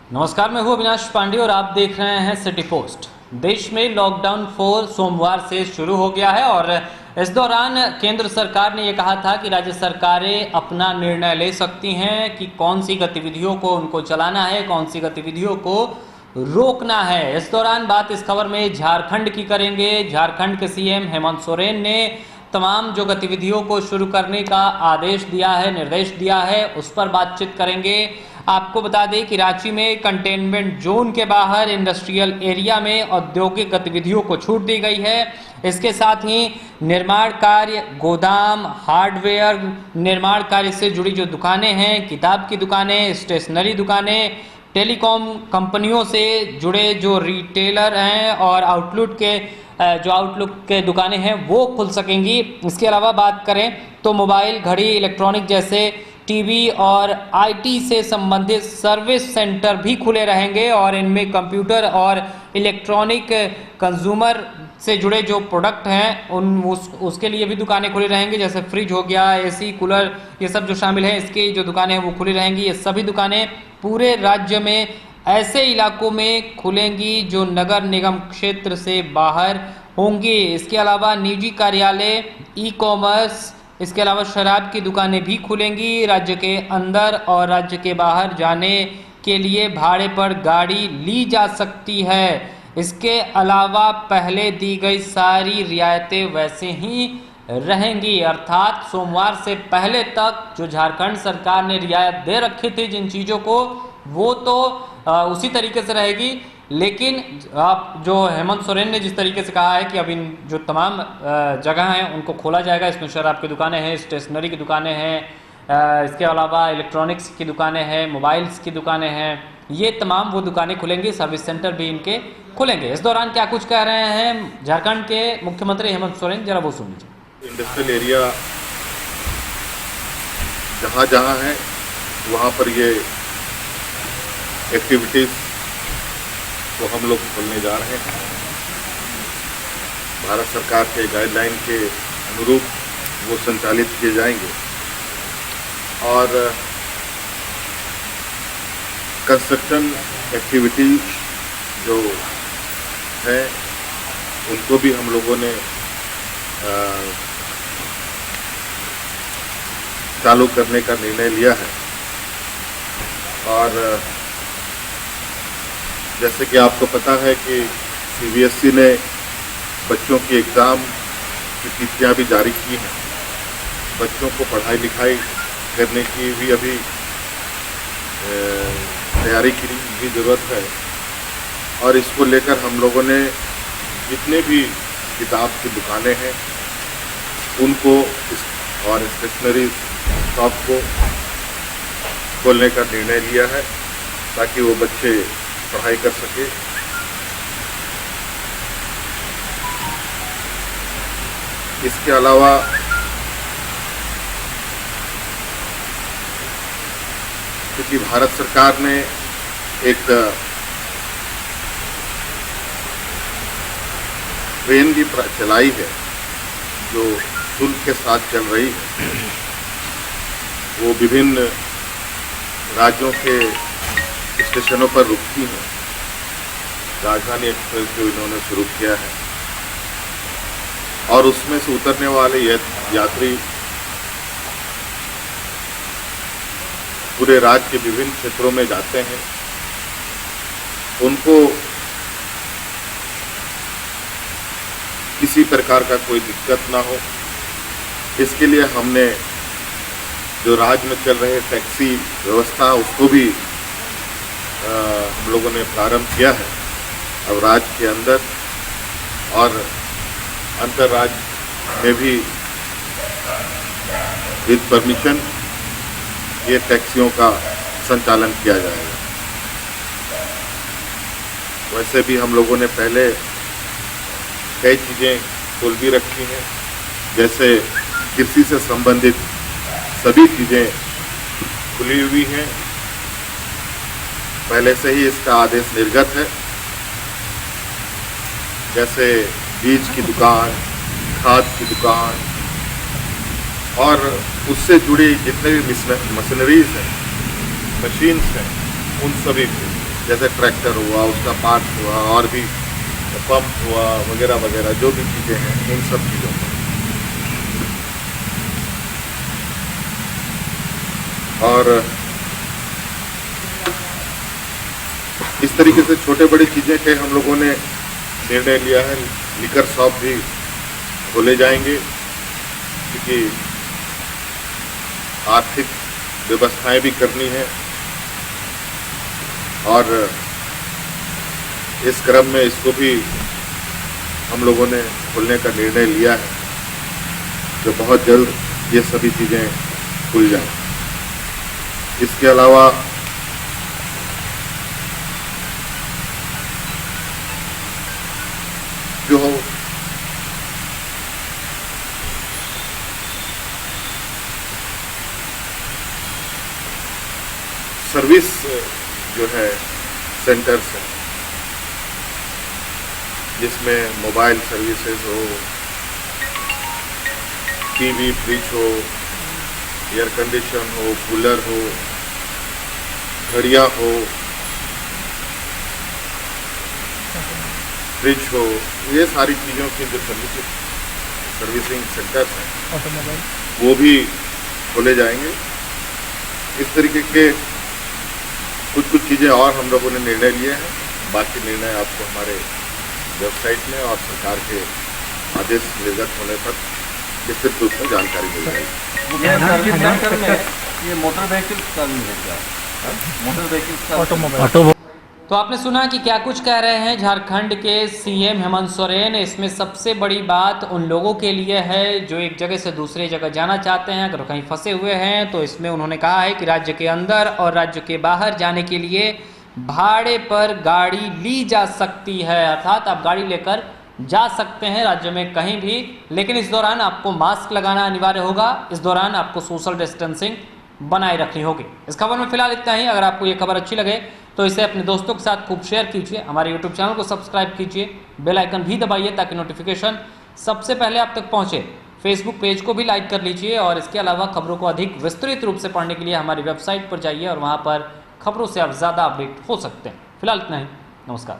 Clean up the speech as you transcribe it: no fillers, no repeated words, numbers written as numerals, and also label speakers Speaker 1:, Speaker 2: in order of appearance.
Speaker 1: नमस्कार, मैं हूं अविनाश पांडे और आप देख रहे हैं सिटी पोस्ट। देश में लॉकडाउन 4 सोमवार से शुरू हो गया है और इस दौरान केंद्र सरकार ने यह कहा था कि राज्य सरकारें अपना निर्णय ले सकती हैं कि कौन सी गतिविधियों को उनको चलाना है, कौन सी गतिविधियों को रोकना है। इस दौरान बात इस खबर में झारखंड की करेंगे। झारखंड के सीएम हेमंत सोरेन ने तमाम जो गतिविधियों को शुरू करने का आदेश दिया है, निर्देश दिया है, उस पर बातचीत करेंगे। आपको बता दें कि रांची में कंटेनमेंट जोन के बाहर इंडस्ट्रियल एरिया में औद्योगिक गतिविधियों को छूट दी गई है। इसके साथ ही निर्माण कार्य, गोदाम, हार्डवेयर, निर्माण कार्य से जुड़ी जो दुकानें हैं, किताब की दुकानें, स्टेशनरी दुकानें, टेलीकॉम कंपनियों से जुड़े जो रिटेलर हैं और आउटलुक के दुकानें हैं वो खुल सकेंगी। इसके अलावा बात करें तो मोबाइल, घड़ी, इलेक्ट्रॉनिक जैसे टीवी और आईटी से संबंधित सर्विस सेंटर भी खुले रहेंगे और इनमें कंप्यूटर और इलेक्ट्रॉनिक कंज्यूमर से जुड़े जो प्रोडक्ट हैं उसके लिए भी दुकानें खुली रहेंगी, जैसे फ्रिज हो गया, एसी, कूलर, ये सब जो शामिल हैं, इसकी जो दुकानें हैं वो खुली रहेंगी। ये सभी दुकानें पूरे राज्य में ऐसे इलाकों में खुलेंगी जो नगर निगम क्षेत्र से बाहर होंगी। इसके अलावा निजी कार्यालय, ई कॉमर्स, इसके अलावा शराब की दुकानें भी खुलेंगी। राज्य के अंदर और राज्य के बाहर जाने के लिए भाड़े पर गाड़ी ली जा सकती है। इसके अलावा पहले दी गई सारी रियायतें वैसे ही रहेंगी, अर्थात सोमवार से पहले तक जो झारखंड सरकार ने रियायत दे रखी थी जिन चीज़ों को, वो तो उसी तरीके से रहेगी। लेकिन आप जो हेमंत सोरेन ने जिस तरीके से कहा है कि अब इन जो तमाम जगह हैं उनको खोला जाएगा, इसमें शराब की दुकानें हैं, स्टेशनरी की दुकानें हैं, इसके अलावा इलेक्ट्रॉनिक्स की दुकानें हैं, मोबाइल्स की दुकानें हैं, ये तमाम वो दुकानें खुलेंगी। सर्विस सेंटर भी इनके खुलेंगे। इस दौरान क्या कुछ कह रहे हैं झारखंड के मुख्यमंत्री हेमंत सोरेन, जरा वो सुन लीजिए।
Speaker 2: इंडस्ट्रियल एरिया जहाँ जहाँ है वहाँ पर ये एक्टिविटीज़ को हम लोग खोलने जा रहे हैं। भारत सरकार के गाइडलाइन के अनुरूप वो संचालित किए जाएंगे और कंस्ट्रक्शन एक्टिविटी जो है उनको भी हम लोगों ने चालू करने का निर्णय लिया है। और जैसे कि आपको पता है कि सीबीएसई ने बच्चों की एग्ज़ाम की तिथियां भी जारी की हैं। बच्चों को पढ़ाई लिखाई करने की भी अभी तैयारी की भी ज़रूरत है और इसको लेकर हम लोगों ने जितने भी किताब की दुकानें हैं उनको और स्टेशनरी शॉप को खोलने का निर्णय लिया है ताकि वो बच्चे पढ़ाई कर सके। इसके अलावा क्योंकि भारत सरकार ने एक ट्रेन भी चलाई है जो शुल्क के साथ चल रही है, वो विभिन्न राज्यों के स्टेशनों पर रुकती हैं। राजधानी एक्सप्रेस जो इन्होंने शुरू किया है और उसमें से उतरने वाले यात्री पूरे राज्य के विभिन्न क्षेत्रों में जाते हैं। उनको किसी प्रकार का कोई दिक्कत ना हो, इसके लिए हमने जो राज्य में चल रहे टैक्सी व्यवस्था उसको भी हम लोगों ने प्रारंभ किया है। अब राज्य के अंदर और अंतर्राज्य में भी विद परमिशन ये टैक्सियों का संचालन किया जाएगा। वैसे भी हम लोगों ने पहले कई चीज़ें खोल भी रखी हैं, जैसे कृषि से संबंधित सभी चीज़ें खुली हुई हैं। पहले से ही इसका आदेश निर्गत है, जैसे बीज की दुकान, खाद की दुकान और उससे जुड़ी जितने भी मशीनरीज हैं, मशीन्स हैं, उन सभी को जैसे ट्रैक्टर हुआ, उसका पार्ट हुआ, और भी पंप हुआ वगैरह वगैरह जो भी चीज़ें हैं, उन सब चीज़ों पर। और इस तरीके से छोटे बड़ी चीज़ें के हम लोगों ने निर्णय लिया है। लिकर शॉप भी खोले जाएंगे, क्योंकि आर्थिक व्यवस्थाएं भी करनी है, और इस क्रम में इसको भी हम लोगों ने खोलने का निर्णय लिया है, जो बहुत जल्द ये सभी चीज़ें खुल जाएं। इसके अलावा जो सर्विस जो है सेंटर्स हैं, जिसमें मोबाइल सर्विसेज हो, टीवी, फ्रिज हो, एयर कंडीशन हो, कूलर हो, घड़ियाँ हो, फ्रिज हो, ये सारी चीज़ों के जो सर्विसिंग सेंटर्स हैं वो भी खोले जाएंगे। इस तरीके के कुछ चीज़ें और हम लोगों ने निर्णय लिए हैं। बाकी निर्णय आपको हमारे वेबसाइट में और सरकार के आदेश निर्गत होने पर विस्तृत रूप में जानकारी मिल जाएगी।
Speaker 3: ये सर्विस सेंटर में ये मोटर व्हीकल्स का भी है क्या? मोटर व्हीकल्स का
Speaker 4: ऑटोमोबाइल।
Speaker 1: तो आपने सुना कि क्या कुछ कह रहे हैं झारखंड के सीएम हेमंत सोरेन। इसमें सबसे बड़ी बात उन लोगों के लिए है जो एक जगह से दूसरी जगह जाना चाहते हैं, अगर कहीं फंसे हुए हैं तो इसमें उन्होंने कहा है कि राज्य के अंदर और राज्य के बाहर जाने के लिए भाड़े पर गाड़ी ली जा सकती है, अर्थात आप गाड़ी लेकर जा सकते हैं राज्य में कहीं भी, लेकिन इस दौरान आपको मास्क लगाना अनिवार्य होगा। इस दौरान आपको सोशल डिस्टेंसिंग बनाए रखनी होगी। इस खबर में फिलहाल इतना ही। अगर आपको ये खबर अच्छी लगे तो इसे अपने दोस्तों के साथ खूब शेयर कीजिए, हमारे यूट्यूब चैनल को सब्सक्राइब कीजिए, बेल आइकन भी दबाइए ताकि नोटिफिकेशन सबसे पहले आप तक पहुंचे। फेसबुक पेज को भी लाइक कर लीजिए, और इसके अलावा खबरों को अधिक विस्तृत रूप से पढ़ने के लिए हमारी वेबसाइट पर जाइए और वहां पर खबरों से आप ज़्यादा अपडेट हो सकते हैं। फिलहाल इतना ही। नमस्कार।